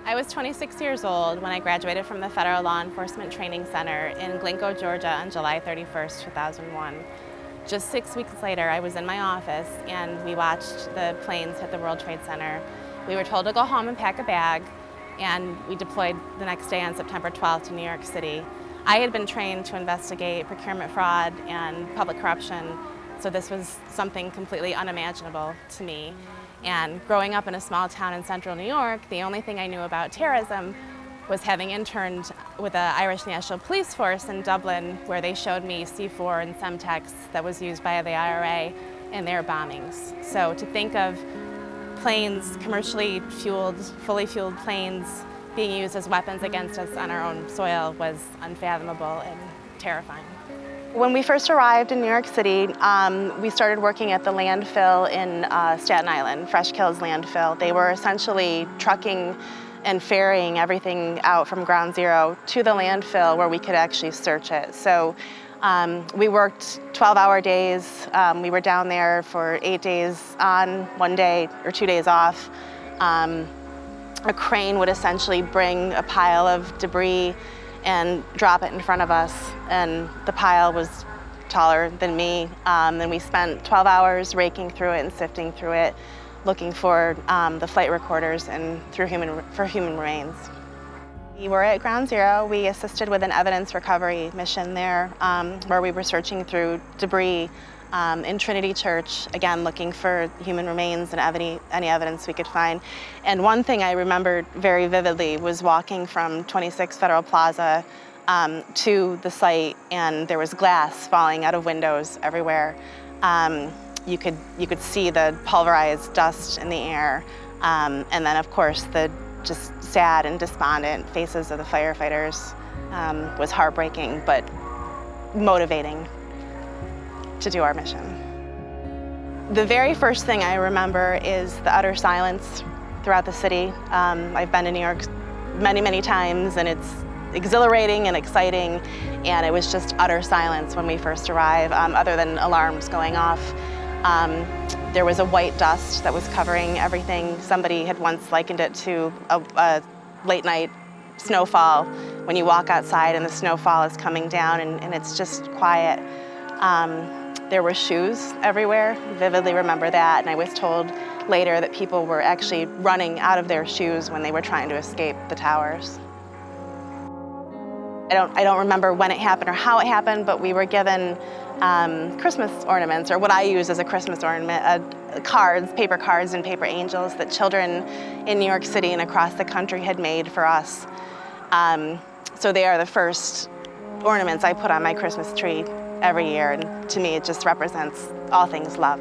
I was 26 years old when I graduated from the Federal Law Enforcement Training Center in Glencoe, Georgia on July 31st, 2001. Just 6 weeks later, I was in my office and we watched the planes hit the World Trade Center. We were told to go home and pack a bag, and we deployed the next day on September 12th to New York City. I had been trained to investigate procurement fraud and public corruption, so this was something completely unimaginable to me. And growing up in a small town in central New York, the only thing I knew about terrorism was having interned with the Irish National Police Force in Dublin, where they showed me C4 and Semtex that was used by the IRA in their bombings. So to think of planes, commercially fueled, fully fueled planes, being used as weapons against us on our own soil was unfathomable and terrifying. When we first arrived in New York City, we started working at the landfill in Staten Island, Fresh Kills landfill. They were essentially trucking and ferrying everything out from ground zero to the landfill where we could actually search it. So we worked 12-hour days. We were down there for 8 days on, 1 day or 2 days off. A crane would essentially bring a pile of debris and drop it in front of us, and the pile was taller than me. And we spent 12 hours raking through it and sifting through it, looking for the flight recorders and for human remains. We were at Ground Zero. We assisted with an evidence recovery mission there, where we were searching through debris in Trinity Church, again looking for human remains and any evidence we could find. And one thing I remembered very vividly was walking from 26 Federal Plaza to the site, and there was glass falling out of windows everywhere. You could see the pulverized dust in the air, and then of course the just sad and despondent faces of the firefighters was heartbreaking but motivating to do our mission. The very first thing I remember is the utter silence throughout the city. I've been to New York many, many times, and it's exhilarating and exciting, and it was just utter silence when we first arrived, other than alarms going off. There was a white dust that was covering everything. Somebody had once likened it to a late night snowfall when you walk outside and the snowfall is coming down and it's just quiet. There were shoes everywhere. I vividly remember that, and I was told later that people were actually running out of their shoes when they were trying to escape the towers. I don't remember when it happened or how it happened, but we were given Christmas ornaments, or what I use as a Christmas ornament, cards, paper cards and paper angels that children in New York City and across the country had made for us. So they are the first ornaments I put on my Christmas tree every year, and to me it just represents all things love.